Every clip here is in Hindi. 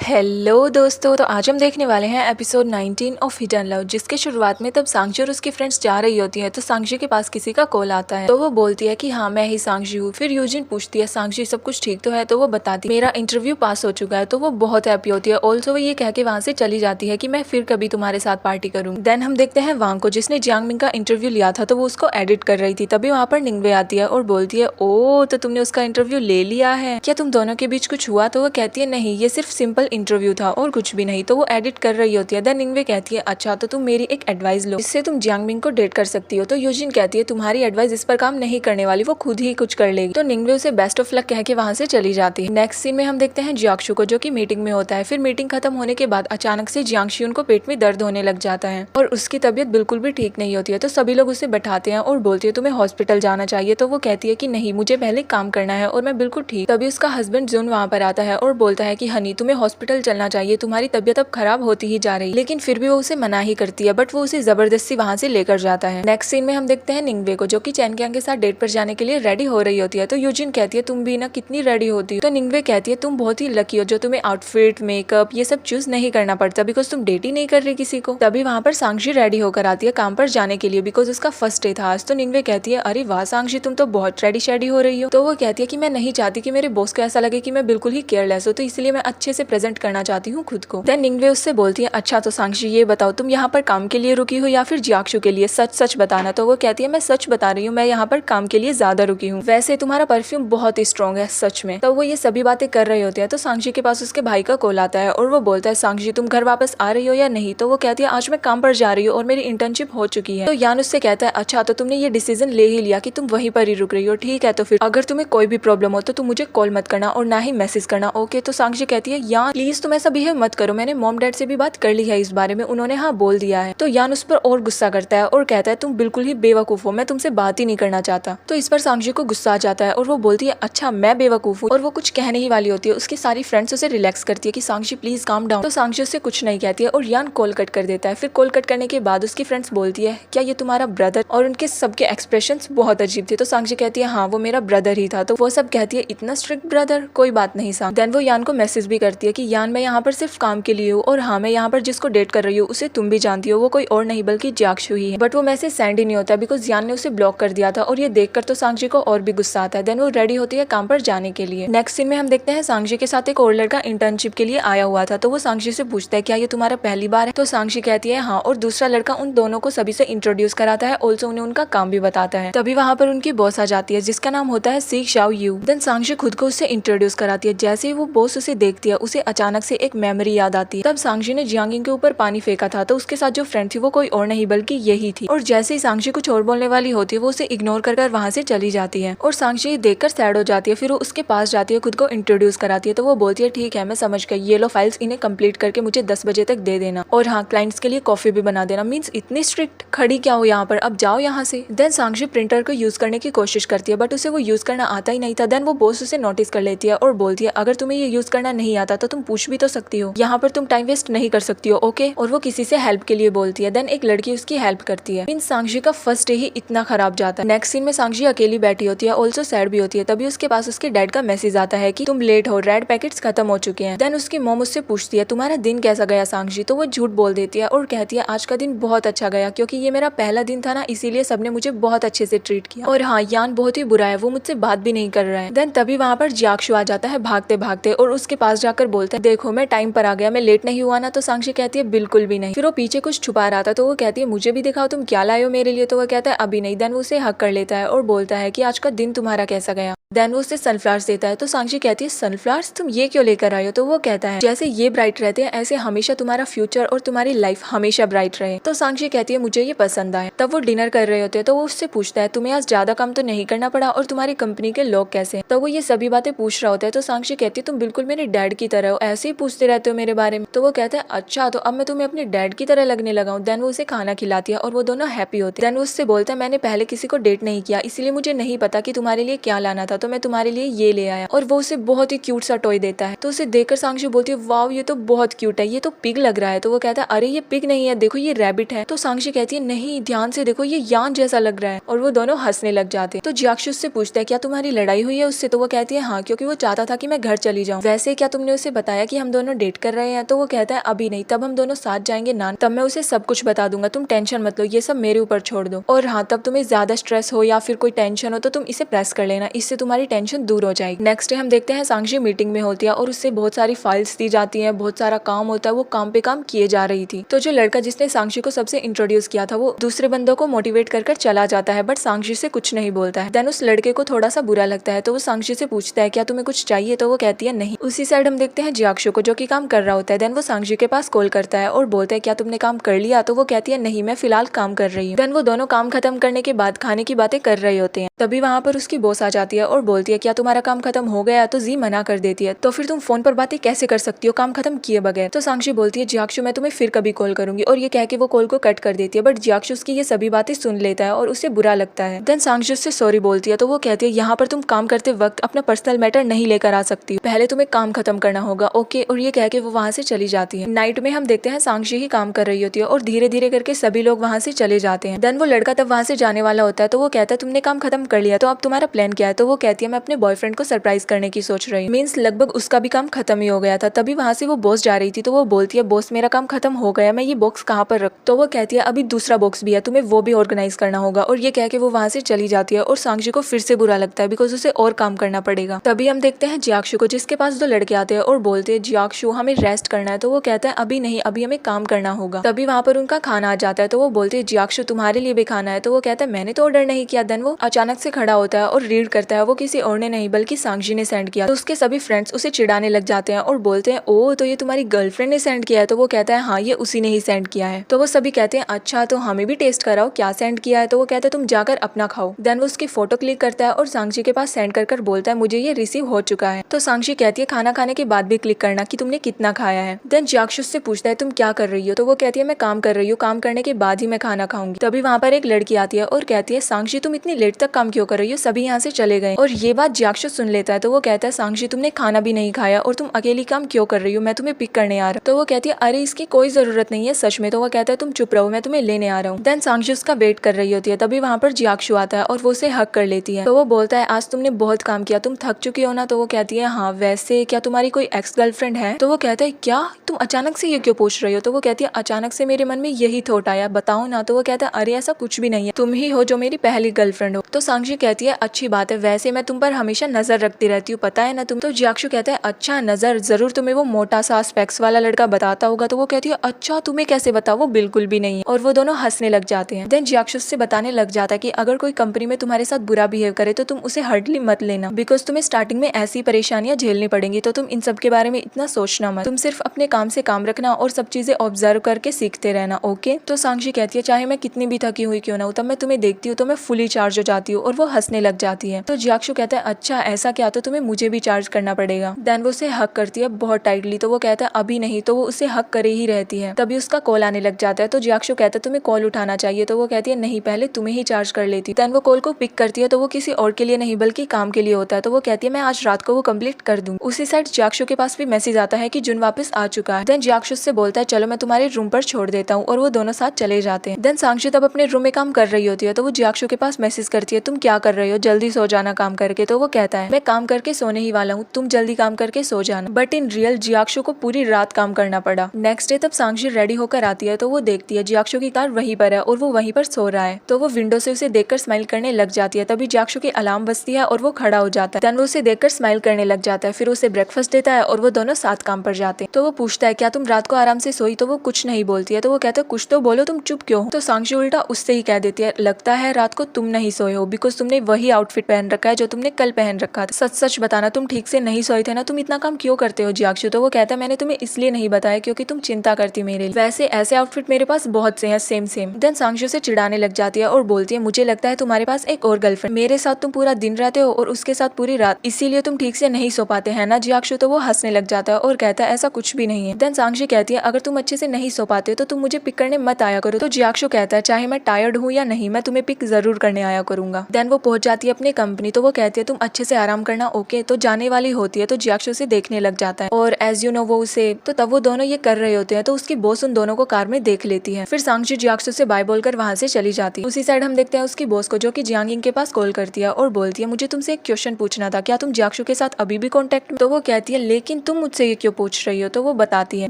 हेलो दोस्तों, तो आज हम देखने वाले हैं एपिसोड 19 ऑफ हिडन लव, जिसके शुरुआत में तब सांगजी और उसकी फ्रेंड्स जा रही होती है तो सांगजी के पास किसी का कॉल आता है। तो वो बोलती है कि हाँ मैं ही सांगजी हूँ। फिर यूजिन पूछती है सांगजी सब कुछ ठीक तो है, तो वो बताती है मेरा इंटरव्यू पास हो चुका है। तो वो बहुत हैप्पी होती है। ऑल्सो वो ये कह के वहाँ से चली जाती है कि मैं फिर कभी तुम्हारे साथ पार्टी करूँ। देन हम देखते हैं वांग को, जिसने जियांग मिंग का इंटरव्यू लिया था तो वो उसको एडिट कर रही थी। तभी वहाँ पर निंगवे आती है और बोलती है ओ तो तुमने उसका इंटरव्यू ले लिया है, क्या तुम दोनों के बीच कुछ हुआ? तो वो कहती है नहीं, ये सिर्फ सिंपल इंटरव्यू था और कुछ भी नहीं। तो वो एडिट कर रही होती है। देन निंगवे कहती है अच्छा तो तुम मेरी एक एडवाइस लो, इससे तुम जियांग मिंग को डेट कर सकती हो। तो यूजिन कहती है तुम्हारी एडवाइस इस पर काम नहीं करने वाली, वो खुद ही कुछ कर लेगी। तो निंगवे उसे बेस्ट ऑफ लक कह के वहां से चली जाती है। नेक्स्ट सीन में हम देखते हैं जियाक्षु को, जो कि मीटिंग में होता है। फिर मीटिंग खत्म होने के बाद अचानक से जियांगशियुन को पेट में दर्द होने लग जाता है और उसकी तबीयत बिल्कुल भी ठीक नहीं होती है। तो सभी लोग उसे बैठाते हैं और बोलती है तुम्हें हॉस्पिटल जाना चाहिए। तो वो कहती है कि नहीं, मुझे पहले काम करना है और मैं बिल्कुल ठीक। तभी उसका हस्बैंड जुन वहाँ पर आता है और बोलता है कि हनी तुम्हें हॉस्पिटल चलना चाहिए, तुम्हारी तबीयत अब खराब होती ही जा रही। लेकिन फिर भी वो उसे मना ही करती है, बट वो उसे जबरदस्ती वहाँ से लेकर जाता है। नेक्स्ट सीन में हम देखते हैं निंगवे को, जो कि चैन कैंग के साथ डेट पर जाने के लिए रेडी हो रही होती है। तो यूजिन कहती है तुम भी ना कितनी रेडी होती हो। तो निंगवे कहती है तुम बहुत ही लकी हो जो तुम्हें आउटफिट मेकअप ये सब चूज नहीं करना पड़ता, बिकॉज तुम डेट ही नहीं कर रही किसी को। तभी वहाँ पर सांगजी रेडी होकर आती है काम पर जाने के लिए, बिकॉज उसका फर्स्ट डे था आज। तो निंगवे कहती है अरे वाह सांगजी, तुम तो बहुत रेडी शेडी हो रही हो। तो वो कहती है कि मैं नहीं चाहती कि मेरे बॉस को ऐसा लगे कि मैं बिल्कुल ही केयरलेस हूँ, तो इसलिए मैं अच्छे से प्रेजेंट करना चाहती हूँ खुद को। देन निंगवे उससे बोलती है अच्छा तो सांगजी ये बताओ तुम यहाँ पर काम के लिए रुकी हो या फिर जियाक्षु के लिए, सच सच बताना। तो वो कहती है मैं सच बता रही हूँ, मैं यहाँ पर काम के लिए ज्यादा रुकी हूँ, वैसे तुम्हारा परफ्यूम बहुत ही स्ट्रॉन्ग है सच में। तो वो ये सभी बातें कर रहे होते हैं तो सांगजी के पास उसके भाई का कॉल आता है और वो बोलता है सांगजी तुम घर वापस आ रही हो या नहीं। तो वो कहती है आज मैं काम पर जा रही हूँ और मेरी इंटर्नशिप हो चुकी है। तो यान उससे कहता है अच्छा तो तुमने ये डिसीजन ले ही लिया कि तुम वहीं पर ही रुक रही हो, ठीक है तो फिर अगर तुम्हें कोई भी प्रॉब्लम हो तो तुम मुझे कॉल मत करना और ना ही मैसेज करना, ओके। तो सांगजी कहती है यान प्लीज तुम ऐसा बिहेव मत करो, मैंने मॉम डैड से भी बात कर ली है इस बारे में, उन्होंने हाँ बोल दिया है। तो यान उस पर और गुस्सा करता है और कहता है तुम बिल्कुल ही बेवकूफ हो, मैं तुमसे बात ही नहीं करना चाहता। तो इस पर सांगजी को गुस्सा आ जाता है और वो बोलती है अच्छा मैं बेवकूफ हूँ, और वो कुछ कहने ही वाली होती है। उसकी सारी फ्रेंड्स उसे रिलैक्स करती है कि सांगजी प्लीज काम डाउन। तो सांगजी उससे कुछ नहीं कहती है और यान कॉल कट कर देता है। फिर कॉल कट करने के बाद उसकी फ्रेंड्स बोलती है क्या ये तुम्हारा ब्रदर, और उनके सबके एक्सप्रेशंस बहुत अजीब थे। तो सांगजी कहती है हाँ वो मेरा ब्रदर ही था। तो वो सब कहती है इतना स्ट्रिक्ट ब्रदर, कोई बात नहीं सांग। देन वो यान को मैसेज भी करती है कि यान मैं यहाँ पर सिर्फ काम के लिए हूँ और हाँ मैं यहाँ पर जिसको डेट कर रही हूँ उसे तुम भी जानती हो, वो कोई और नहीं बल्कि जियाक्षु ही है। बट वो मैसेज सेंड ही नहीं होता बिकॉज यान ने उसे ब्लॉक कर दिया था और ये देखकर तो सांगजी को और भी गुस्सा आता है। देन वो रेडी होती है काम पर जाने के लिए। नेक्स्ट सीन में हम देखते हैं सांगजी के साथ एक और लड़का इंटर्नशिप के लिए आया हुआ था। तो वो सांगजी से पूछता है क्या ये तुम्हारा पहली बार है? तो सांगजी कहती है हाँ, और दूसरा लड़का उन दोनों को सभी से इंट्रोड्यूस कराता है, ऑल्सो उन्हें उनका काम भी बताता है। तभी वहाँ पर उनकी बॉस आ जाती है जिसका नाम होता है सीक शाओ यू। देन सांगजी खुद को उससे इंट्रोड्यूस कराती है। जैसे ही वो बॉस उसे देखती है उसे अचानक से एक मेमोरी याद आती है। तब सांगजी ने जियांगिंग के ऊपर पानी फेंका था, तो उसके साथ जो फ्रेंड थी वो कोई और नहीं बल्कि यही थी। और जैसे ही सांगजी कुछ और बोलने वाली होती है वो उसे इग्नोर कर वहाँ से चली जाती है और सांगजी देखकर सैड हो जाती है। फिर वो उसके पास जाती है, खुद को इंट्रोड्यूस कराती है। तो वो बोलती है ठीक है मैं समझ गई, ये लो फाइल्स, इन्हें कंप्लीट करके मुझे 10 बजे तक दे देना, और हाँ क्लाइंट्स के लिए कॉफी भी बना देना। मीन्स इतनी स्ट्रिक्ट, खड़ी क्या हो यहाँ पर, अब जाओ यहाँ से। देन सांगजी प्रिंटर को यूज करने की कोशिश करती है बट उसे वो यूज करना आता ही नहीं था। देन वो बॉस उसे नोटिस कर लेती है और बोलती है अगर तुम्हें ये यूज करना नहीं आता तो तुम पूछ भी तो सकती हो, यहाँ पर तुम टाइम वेस्ट नहीं कर सकती हो, ओके। और वो किसी से हेल्प के लिए बोलती है। देन एक लड़की उसकी हेल्प करती है। मीन्स सांगजी का फर्स्ट डे ही इतना खराब जाता है। नेक्स्ट सीन में सांगजी अकेली बैठी होती है, ऑल्सो सैड भी होती है। तभी उसके पास उसके डैड का मैसेज आता है कि तुम लेट हो, रेड पैकेट्स खत्म हो चुके हैं। देन उसकी मॉम उससे पूछती है तुम्हारा दिन कैसा गया सांगजी? तो वो झूठ बोल देती है और कहती है आज का दिन बहुत अच्छा गया, क्योंकि ये मेरा पहला दिन था ना, इसीलिए सबने मुझे बहुत अच्छे से ट्रीट किया, और हाँ यान बहुत ही बुरा है, वो मुझसे बात भी नहीं कर रहा है। देन तभी वहाँ पर जियाक्षु आ जाता है भागते भागते और उसके पास जाकर बोलता है देखो मैं टाइम पर आ गया, मैं लेट नहीं हुआ ना? तो सांगजी कहती है बिल्कुल भी नहीं। फिर वो पीछे कुछ छुपा रहा था तो वो कहती है मुझे भी दिखाओ तुम क्या लाए हो मेरे लिए। तो वो कहता है अभी नहीं। देन वो उसे हक कर लेता है और बोलता है कि आज का दिन तुम्हारा कैसा गया। देन वो उसे सनफ्लावर्स देता है। तो सांगजी कहती है सनफ्लावर्स, तुम ये क्यों लेकर आए हो? तो वो कहता है जैसे ये ब्राइट रहते हैं ऐसे हमेशा तुम्हारा फ्यूचर और तुम्हारी लाइफ हमेशा ब्राइट रहे। तो सांगजी कहती है मुझे ये पसंद आए। तब वो डिनर कर रहे होते हैं तो वो उससे पूछता है तुम्हें आज ज्यादा काम तो नहीं करना पड़ा, और तुम्हारी कंपनी के लोग कैसे हैं? तो वो ये सभी बातें पूछ रहा होता है। तो सांगजी कहती है तुम बिल्कुल मेरे डैड की तरह हो, ऐसे ही पूछते रहते हो मेरे बारे में। तो वो कहता है अच्छा तो अब मैं तुम्हें अपने डैड की तरह लगने लगा हूँ। देन वो उसे खाना खिलाती है और वो दोनों हैप्पी होते हैं। देन वो उससे बोलता है मैंने पहले किसी को डेट नहीं किया, इसलिए मुझे नहीं पता कि तुम्हारे लिए क्या लाना था, तो मैं तुम्हारे लिए ये ले आया। और वो उसे बहुत ही क्यूट सा टॉय देता है। तो उसे देखकर सांगजी बोलती है वाव ये तो बहुत क्यूट है, ये तो पिग लग रहा है। तो वो कहता है अरे ये पिग नहीं है, देखो ये रैबिट है। तो सांगजी कहती है नहीं ध्यान से देखो ये यान जैसा लग रहा है, और वो दोनों हंसने लग जाते हैं। तो जियाक्षु उससे पूछता है क्या तुम्हारी लड़ाई हुई है उससे? तो वो कहती है हाँ, क्योंकि वो चाहता था कि मैं घर चली जाऊँ। वैसे क्या तुमने उसे बताया बताया कि हम दोनों डेट कर रहे हैं? तो वो कहता है अभी नहीं, तब हम दोनों साथ जाएंगे ना, तब मैं उसे सब कुछ बता दूंगा, तुम टेंशन मत लो, ये सब मेरे ऊपर छोड़ दो। और हाँ, तब तुम्हें ज्यादा स्ट्रेस हो या फिर कोई टेंशन हो तो तुम इसे प्रेस कर लेना, इससे तुम्हारी टेंशन दूर हो जाएगी। नेक्स्ट डे हम देखते हैं सांक्षी मीटिंग में होती है और उससे बहुत सारी फाइल्स दी जाती है, बहुत सारा काम होता है, वो काम पे काम किए जा रही थी। तो जो लड़का जिसने सांक्षी को सबसे इंट्रोड्यूस किया था वो दूसरे बंदों को मोटिवेट कर चला जाता है, बट सांक्षी से कुछ नहीं बोलता है। देन उस लड़के को थोड़ा सा बुरा लगता है, तो वो सांक्षी से पूछता है क्या तुम्हें कुछ चाहिए? तो वो कहती है नहीं। उसी साइड हम देखते हैं जियाक्षु को जो कि काम कर रहा होता है। देन वो सांक्षी के पास कॉल करता है और बोलता है क्या तुमने काम कर लिया? तो वो कहती है नहीं, मैं फिलहाल काम कर रही हूँ। देन वो दोनों काम खत्म करने के बाद खाने की बातें कर रहे होते हैं। तभी वहाँ पर उसकी बॉस आ जाती है और बोलती है क्या तुम्हारा काम खत्म हो गया? तो जी मना कर देती है, तो फिर तुम फोन पर बातें कैसे कर सकती हो काम खत्म किए बगैर? तो सांक्षी बोलती है जियाक्षु मैं तुम्हें फिर कभी कॉल करूंगी, और ये कह के वो कॉल को कट कर देती है। बट जियाक्षु उसकी ये सभी बातें सुन लेता है और उसे बुरा लगता है। देन सांक्षी उससे सॉरी बोलती है, तो वो कहती है यहाँ पर तुम काम करते वक्त अपना पर्सनल मैटर नहीं लेकर आ सकती, पहले तुम्हें काम खत्म करना होगा, ओके? और ये कह के वो वहाँ से चली जाती है। नाइट में हम देखते हैं सांक्षी ही काम कर रही होती है और धीरे धीरे करके सभी लोग वहाँ से चले जाते हैं। देन वो लड़का तब वहाँ से जाने वाला होता है, तो वो कहता है तुमने काम खत्म कर लिया, तो अब तुम्हारा प्लान क्या है? तो वो कहती है मैं अपने बॉयफ्रेंड को सरप्राइज करने की सोच रही हूँ। मीन्स लगभग उसका भी काम खत्म ही हो गया था। तभी वहाँ से वो बॉस जा रही थी, तो वो बोलती है बॉस मेरा काम खत्म हो गया, मैं ये बॉक्स कहाँ पर रख? तो वो कहती है अभी दूसरा बॉक्स भी है, तुम्हें वो भी ऑर्गेनाइज करना होगा। और ये कह के वो वहाँ से चली जाती है और सांक्षी को फिर से बुरा लगता है बिकॉज उसे और काम करना पड़ेगा। तभी हम देखते हैं जियाक्षु को जिसके पास दो लड़के आते हैं और बोलते हैं जियाक्षु हमें रेस्ट करना है। तो वो कहता है अभी नहीं, अभी हमें काम करना होगा। तभी वहाँ पर उनका खाना आ जाता है, तो वो बोलते हैं जियाक्षु तुम्हारे लिए भी खाना है? तो वो कहता है मैंने तो ऑर्डर नहीं किया। देन वो अचानक से खड़ा होता है और रीड करता है, वो किसी और ने नहीं बल्कि सांक्षी ने सेंड किया। तो उसके सभी फ्रेंड्स उसे चिढ़ाने लग जाते हैं और बोलते हैं ओ तो ये तुम्हारी गर्लफ्रेंड ने सेंड किया है? तो वो कहता है हाँ ये उसी ने ही सेंड किया है। तो वो सभी कहते हैं अच्छा तो हमें भी टेस्ट कराओ क्या सेंड किया है? तो वो कहता है तुम जाकर अपना खाओ। देन वो उसकी फोटो क्लिक करता है और सांक्षी के पास सेंड कर बोलता है मुझे ये रिसीव हो चुका है। तो सांक्षी कहती है खाना खाने के बाद भी क्लिक करना कि तुमने कितना खाया है। देन जियाक्षु से पूछता है तुम क्या कर रही हो? तो वो कहती है मैं काम कर रही हूँ, काम करने के बाद ही मैं खाना खाऊंगी। तभी वहाँ पर एक लड़की आती है और कहती है सांक्षी तुम इतनी लेट तक काम क्यों कर रही हो? सभी यहाँ से चले गए। और ये बात जियाक्षु सुन लेता है, तो वो कहता है सांक्षी तुमने खाना भी नहीं खाया और तुम अकेली काम क्यों कर रही हो? मैं तुम्हें पिक करने आ रहा हूँ। तो वो कहती है अरे इसकी कोई जरूरत नहीं है सच में। तो वो कहता है तुम चुप रहो, मैं तुम्हें लेने आ रहा हूँ। देन सांक्षी उसका वेट कर रही होती है। तभी वहाँ पर जियाक्षु आता है और वो उसे हक कर लेती है। तो वो बोलता है आज तुमने बहुत काम किया, तुम थक चुकी हो ना? तो वो कहती है हाँ, वैसे क्या तुम्हारी कोई एक्स गर्लफ्रेंड है? तो वो कहता है क्या तुम अचानक से ये क्यों पूछ रही हो? तो वो कहती है अचानक से मेरे मन में यही थॉट आया, बताओ ना। तो वो कहता है अरे ऐसा कुछ भी नहीं है, तुम ही हो जो मेरी पहली गर्लफ्रेंड हो। तो सांक्षी कहती है अच्छी बात है, वैसे मैं तुम पर हमेशा नजर रखती रहती हूँ, पता है ना तुम? तो जियाक्षु कहता है अच्छा नजर, जरूर तुम्हें वो मोटा सा स्पेक्स वाला लड़का बताता होगा। तो वो कहती है अच्छा तुम्हें कैसे बता? वो बिल्कुल भी नहीं है। और वो दोनों हंसने लग जाते हैं। देन जियाक्षु से बताने लग जाता है कि अगर कोई कंपनी में तुम्हारे साथ बुरा बिहेव करे तो तुम उसे हार्डली मत लेना, बिकॉज तुम्हें स्टार्टिंग में ऐसी परेशानियां झेलनी पड़ेंगी, तो तुम इन सब के बारे में इतना सोचना मत, तुम सिर्फ अपने काम से काम रखना और सब चीजें ऑब्जर्व करके सीखते रहना, ओके? तो सांक्षी कहती है चाहे मैं कितनी भी थकी हुई क्यों ना हूं, तब मैं तुम्हें देखती हूँ तो मैं फुली चार्ज हो जाती हूँ। और वो हंसने लग जाती है। तो जियाक्षु कहता है अच्छा ऐसा क्या? तो तुम्हें मुझे भी चार्ज करना पड़ेगा। देन वो उसे हक करती है बहुत टाइटली। तो वो कहता है अभी नहीं। तो वो उसे हक करे ही रहती है। तभी उसका कॉल आने लग जाता है। तो जियाक्षु कहता है तुम्हें कॉल उठाना चाहिए। तो वो कहती है नहीं, पहले तुम्हें ही चार्ज कर लेती। देन वो कॉल को पिक करती है, तो वो किसी और के लिए नहीं बल्कि काम के लिए होता है। तो वो कहती है मैं आज रात को वो कंप्लीट कर दूँ। उसी साइड जियाक्षु के पास भी मैसेज आता है कि जुन वापस आ चुका है। देन जियाक्षु से बोलता है चलो मैं तुम्हारे रूम पर छोड़ देता हूँ, और वो दोनों साथ चले जाते हैं। देन सांक्षी तब अपने रूम में काम कर रही होती है। तो वो जियाक्षु के पास मैसेज करती है तुम क्या कर रहे हो, जल्दी सो जाना काम करके। तो वो कहता है मैं काम करके सोने ही वाला हूँ, तुम जल्दी काम करके सो जाना। बट इन रियल जियाक्षु को पूरी रात काम करना पड़ा। नेक्स्ट डे तब सांक्षी रेडी होकर आती है, तो वो देखती है जियाक्षु की कार वहीं पर है और वो वहीं पर सो रहा है। तो वो विंडो से उसे देखकर स्माइल करने लग जाती है। तभी जियाक्षु की अलार्म बजती है और वो खड़ा हो जाता है। देन वो उसे देखकर स्माइल करने लग जाता है, फिर उसे ब्रेकफास्ट देता है और वो दोनों साथ काम पर जाते हैं। तो वो पूछता है क्या तुम रात को आराम से सोई? तो वो कुछ नहीं बोलती है। तो वो कहता है कुछ तो बोलो, तुम चुप क्यों हो? तो सांक्षी उल्टा उससे ही कह देती है लगता है रात को तुम नहीं सोए हो, बिकॉज तुमने वही आउटफिट पहन रखा है जो तुमने कल पहन रखा था। सच सच बताना तुम ठीक से नहीं सोए थे ना? तुम इतना काम क्यों करते हो जियाक्षु? तो वो कहता है मैंने तुम्हें इसलिए नहीं बताया क्योंकि तुम चिंता करती मेरे लिए, वैसे ऐसे आउटफिट मेरे पास बहुत से हैं सेम सेम। देन सांक्षी से चिढ़ाने लग जाती है और बोलती है मुझे लगता है तुम्हारे पास एक और गर्लफ्रेंड, मेरे साथ तुम पूरा दिन रहते हो और उसके साथ पूरी रात, इसीलिए तुम ठीक से नहीं सो पाते हैं ना जियाक्षु? तो वो हंसने लग जाता है और कहता है ऐसा कुछ भी नहीं है। देन सांक्षी कहती है अगर तुम अच्छे से नहीं सो पाते हो तो तुम मुझे पिक करने मत आया करो। तो जियाक्षु कहता है चाहे मैं टायर्ड हूँ या नहीं, मैं तुम्हें पिक जरूर करने आया करूंगा। देन वो पहुंच जाती है अपनी कंपनी। तो वो कहती है तुम अच्छे से आराम करना, ओके? तो जाने वाली होती है तो जियाक्षु से देखने लग जाता है और एज यू नो वो उसे, तो तब वो दोनों ये कर रहे होते हैं तो उसकी बॉस उन दोनों को कार में देख लेती है। फिर सांक्षी जियाक्षु से बाय बोलकर वहां से चली जाती है। उसी साइड हम देखते हैं उसकी बॉस को जो कि जियांगिंग के पास कॉल करती है और बोलती है मुझे तुमसे एक क्वेश्चन पूछना था, क्या तुम जियाक्षु के साथ अभी भी कॉन्टेक्ट में? तो वो कहती है लेकिन तुम मुझसे ये क्यों पूछ रही हो? तो वो बताती है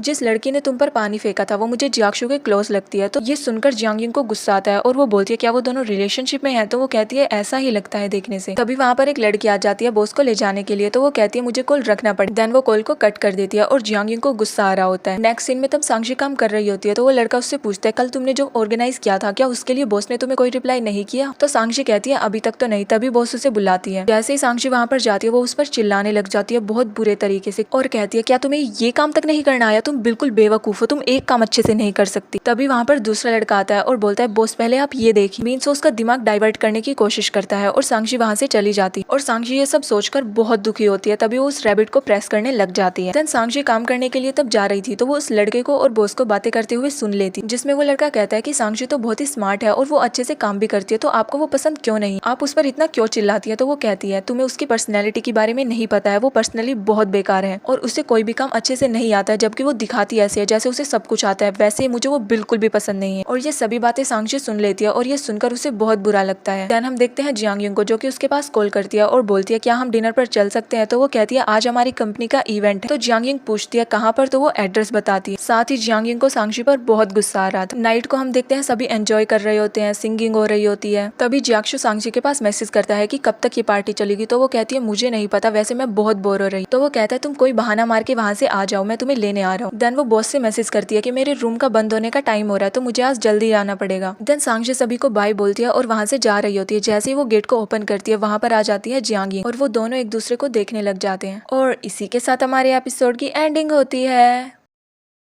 जिस लड़की ने तुम पर पानी फेंका था वो मुझे जियाक्षु के क्लोज लगती है। तो ये सुनकर जियांग युंग को गुस्सा आता है और वो बोलती है क्या वो दोनों रिलेशनशिप में है? तो वो कहती है ऐसा ही लगता है देखने से। तभी वहाँ पर एक लड़की आ जाती है बॉस को ले जाने के लिए। तो वो कहती है मुझे कॉल रखना पड़े। देन वो कॉल को कट कर देती है और जियांग युंग को गुस्सा आ रहा होता है। नेक्स्ट सीन में तब सांक्षी काम कर रही होती है तो वो लड़का उससे पूछता है कल तुमने जो ऑर्गेनाइज किया था क्या उसके लिए बॉस ने तुम्हें कोई रिप्लाई नहीं किया? तो सांक्षी कहती है अभी तक तो नहीं। तभी बॉस उसे बुलाती है। जैसे ही सांक्षी वहाँ पर जाती है वो उस पर चिल्लाने लग जाती है बहुत बुरे तरीके से और कहती है क्या तुम्हें ये काम तक नहीं करना आया? तुम बिल्कुल बेवकूफ हो, तुम एक काम अच्छे से नहीं कर सकती। तभी वहाँ पर दूसरा लड़का आता है और बोलता है बॉस पहले आप ये देखिए। मीन्स उसका दिमाग डाइवर्ट करने की कोशिश करता है और सांक्षी वहाँ से चली जाती है और सांक्षी ये सब सोचकर बहुत दुखी होती है। तभी वो उस रैबिट को प्रेस करने लग जाती है। देन सांक्षी काम करने के लिए तब जा रही थी तो वो उस लड़के को और बॉस को बातें करते हुए सुन लेती, जिसमें वो लड़का कहता है कि सांक्षी तो बहुत ही स्मार्ट है और वो अच्छे से काम भी करती है, तो आपको वो पसंद क्यों नहीं? आप उस पर इतना क्यों चिल्लाती है? तो वो कहती है तुम्हें उसकी पर्सनैलिटी के बारे में नहीं पता है, वो पर्सनली बहुत बेकार है और उसे कोई भी काम अच्छे से नहीं आता है, जबकि वो दिखाती ऐसे है जैसे उसे सब कुछ आता है। वैसे मुझे वो बिल्कुल भी पसंद नहीं है। और ये सभी बातें सांक्षी सुन लेती है और ये सुनकर उसे बहुत बुरा लगता है। देन हम देखते हैं जियांग युंग को जो कि उसके पास कॉल करती है और बोलती है क्या हम डिनर पर चल सकते हैं? तो वो कहती है आज हमारी कंपनी का इवेंट है। तो जियांग युंग पूछती है कहाँ पर? तो वो एड्रेस बताती है। साथ ही जियांग युंग को सांक्षी पर बहुत गुस्सा आ रहा था। नाइट को हम देखते हैं सभी एंजॉय कर रहे होते हैं, सिंगिंग हो रही होती है। तभी जियाक्षु सांक्षी के पास मैसेज करता है कि कब तक ये पार्टी चलेगी? तो वो कहती है मुझे नहीं पता, वैसे मैं बहुत बोर हो रही। तो वो कहता है तुम कोई बहाना मार के वहाँ से आ जाओ, मैं तुम्हें लेने आ रहा हूँ। देन वो बॉस से मैसेज करती है कि मेरे रूम का बंद होने का टाइम हो रहा है तो मुझे आज जल्दी आना पड़ेगा। देन सांक्षी सभी को बाय बोलती है और वहाँ से जा रही होती है। जैसे ही वो गेट को ओपन करती है वहाँ पर आ जाती है जियांग युंग और वो दोनों एक दूसरे को देखने लग जाते हैं। और इसी के साथ हमारे एपिसोड की एंडिंग होती है।